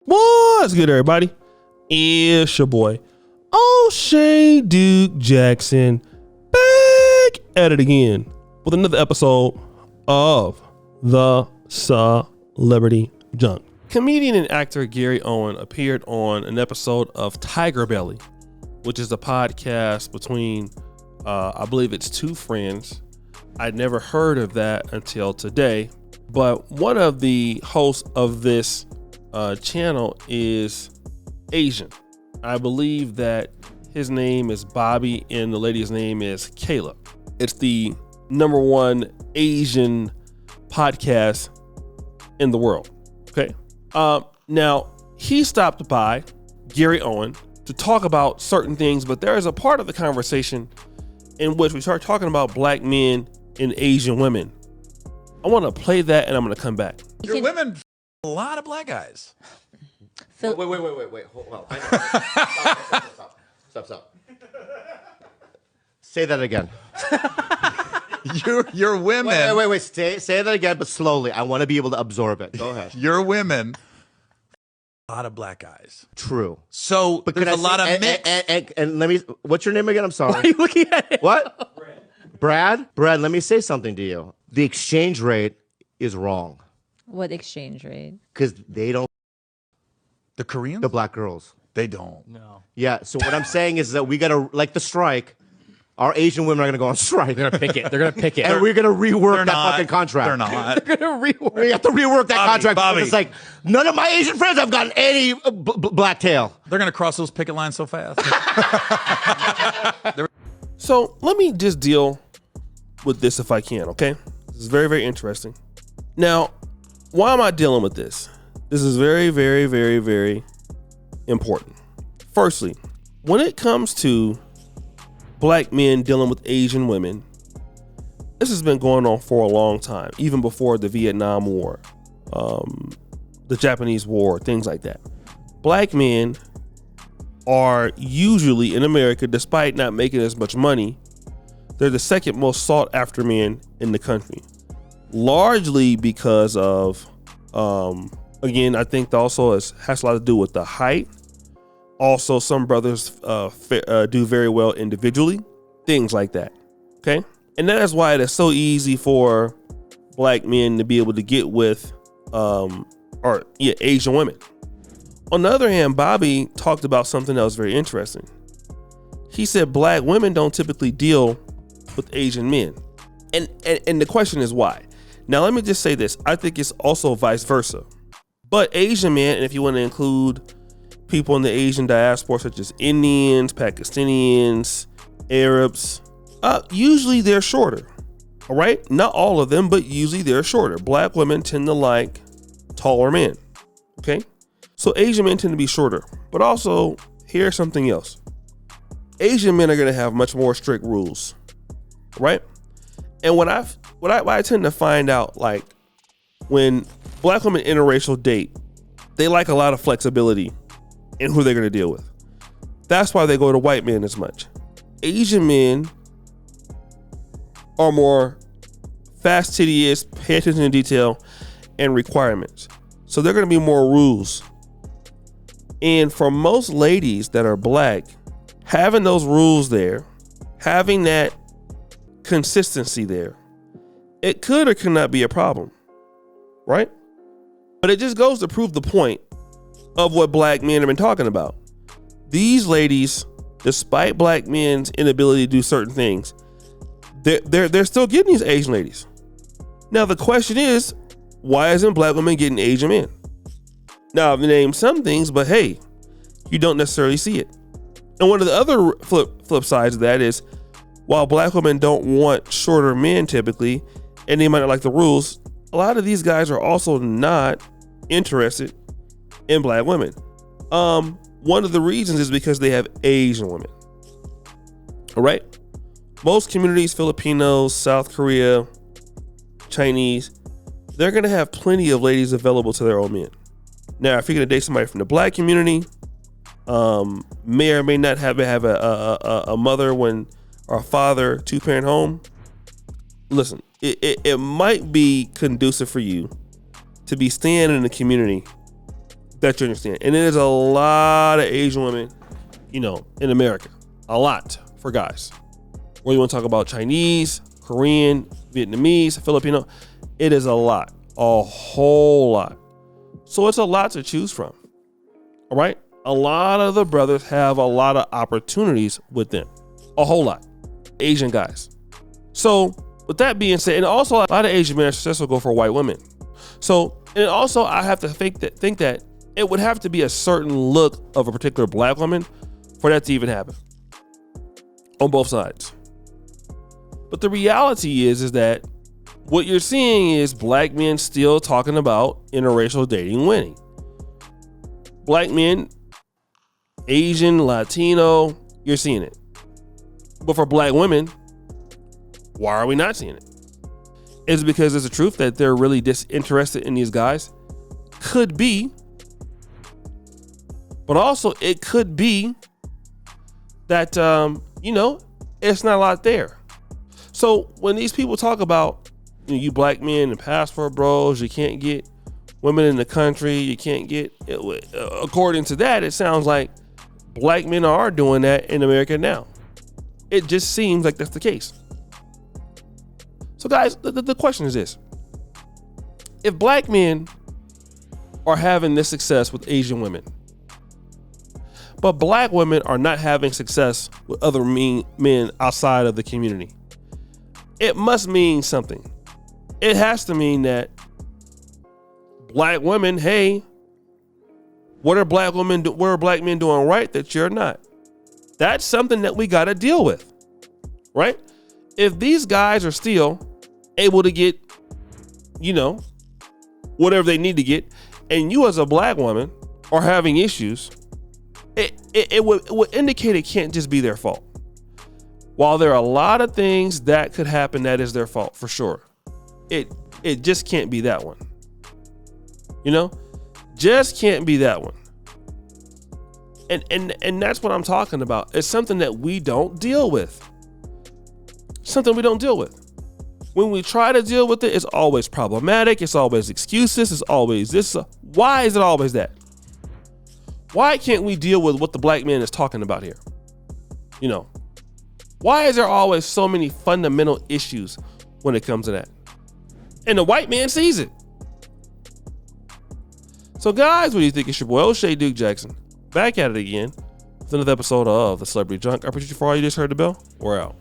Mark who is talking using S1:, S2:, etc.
S1: What's good, everybody? It's your boy, O'Shea Duke Jackson, back at it again with another episode of The Celebrity Junk. Comedian and actor Gary Owen appeared on an episode of Tiger Belly, which is a podcast between, I believe it's two friends. I'd never heard of that until today, but one of the hosts of this channel is Asian. I believe that his name is Bobby and the lady's name is Kayla. It's the number one Asian podcast in the world. Okay. Now he stopped by, Gary Owen, to talk about certain things, but there is a part of the conversation in which we start talking about black men and Asian women. I want to play that and I'm going to come back.
S2: Your women a lot of black guys.
S3: Wait. Hold on. Stop. Say that again.
S2: Your women.
S3: Wait. Say that again, but slowly. I want to be able to absorb it. Go ahead.
S2: Your women. A lot of black guys.
S3: True.
S2: So
S3: But
S2: there's a lot of mix.
S3: And let me. What's your name again? I'm sorry.
S4: Why are you looking at it?
S3: What? Brad. Brad. Let me say something to you. The exchange rate is wrong
S5: What exchange rate?
S3: because they don't.
S2: The Koreans?
S3: The black girls.
S2: They don't.
S4: No.
S3: Yeah. So what I'm saying is that we gotta like the strike. Our Asian women are gonna go on strike.
S4: They're gonna pick it. They're gonna pick it.
S3: And we're gonna rework
S2: They're
S3: that
S2: not.
S3: fucking contract.
S2: They're not.
S4: They're gonna rework.
S3: We have to rework that contract.
S2: Bobby.
S3: It's like none of my Asian friends have gotten any black tail.
S2: They're gonna cross those picket lines so fast.
S1: So let me just deal with this if I can, okay? This is very, very interesting. Now, why am I dealing with this? This is very, very, very, very important. Firstly, when it comes to black men dealing with Asian women, this has been going on for a long time, even before the Vietnam War, the Japanese War, things like that. Black men are usually in America, despite not making as much money, they're the second most sought after men in the country, largely because of, again, I think also has a lot to do with the height. Also, some brothers do very well individually, things like that. Okay. And that is why it is so easy for black men to be able to get with, Asian women. On the other hand, Bobby talked about something that was very interesting. He said black women don't typically deal with Asian men. And the question is why? Now, let me just say this. I think it's also vice versa. But Asian men, and if you want to include people in the Asian diaspora, such as Indians, Pakistanians, Arabs, usually they're shorter. All right? Not all of them, but usually they're shorter. Black women tend to like taller men. Okay? So Asian men tend to be shorter. But also, here's something else. Asian men are going to have much more strict rules. Right? And what I tend to find out, like, when black women interracial date, they like a lot of flexibility in who they're going to deal with. That's why they go to white men as much. Asian men are more fastidious, pay attention to detail, and requirements. So they're going to be more rules. And for most ladies that are black, having those rules there, having that consistency there, it could or could not be a problem, right? But it just goes to prove the point of what black men have been talking about. These ladies, despite black men's inability to do certain things, they're still getting these Asian ladies. Now the question is, why isn't black women getting Asian men? Now I've named some things, but hey, you don't necessarily see it. And one of the other flip sides of that is, while black women don't want shorter men typically, and they might not like the rules, a lot of these guys are also not interested in black women. One of the reasons is because they have Asian women. All right. Most communities, Filipinos, South Korea, Chinese, they're going to have plenty of ladies available to their own men. Now, if you're going to date somebody from the black community, may or may not have a mother or a father, two-parent home, listen, it might be conducive for you to be staying in the community that you understand. And there's a lot of Asian women, you know, in America. A lot for guys. Whether you want to talk about Chinese, Korean, Vietnamese, Filipino, it is a lot. A whole lot. So it's a lot to choose from. All right? A lot of the brothers have a lot of opportunities with them. A whole lot. Asian guys. So with that being said, and also a lot of Asian men are successful go for white women. So, and also I have to think that it would have to be a certain look of a particular black woman for that to even happen. On both sides. But the reality is that what you're seeing is black men still talking about interracial dating winning. Black men, Asian, Latino, you're seeing it. But for black women, why are we not seeing it? Is it because it's the truth that they're really disinterested in these guys? Could be. But also it could be that, you know, it's not a lot there. So when these people talk about, you know, you black men and passport bros, you can't get women in the country, you can't get, according to that, it sounds like black men are doing that in America now. It just seems like that's the case. So guys, the question is this. If black men are having this success with Asian women, but black women are not having success with other men outside of the community, it must mean something. It has to mean that black women, hey, what are black women? What are black men doing right that you're not? That's something that we got to deal with, right? If these guys are still able to get, you know, whatever they need to get, and you as a black woman are having issues, it would indicate it can't just be their fault. While there are a lot of things that could happen that is their fault, for sure, it just can't be that one. You know, just can't be that one. And that's what I'm talking about. It's something that we don't deal with. Something we don't deal with. When we try to deal with it, it's always problematic. It's always excuses. It's always this. Why is it always that? Why can't we deal with what the black man is talking about here? You know, why is there always so many fundamental issues when it comes to that? And the white man sees it. So guys, what do you think? It's your boy O'Shea Duke Jackson. Back at it again with another episode of The Celebrity Junk. I appreciate you for all you just heard the bell. We're out.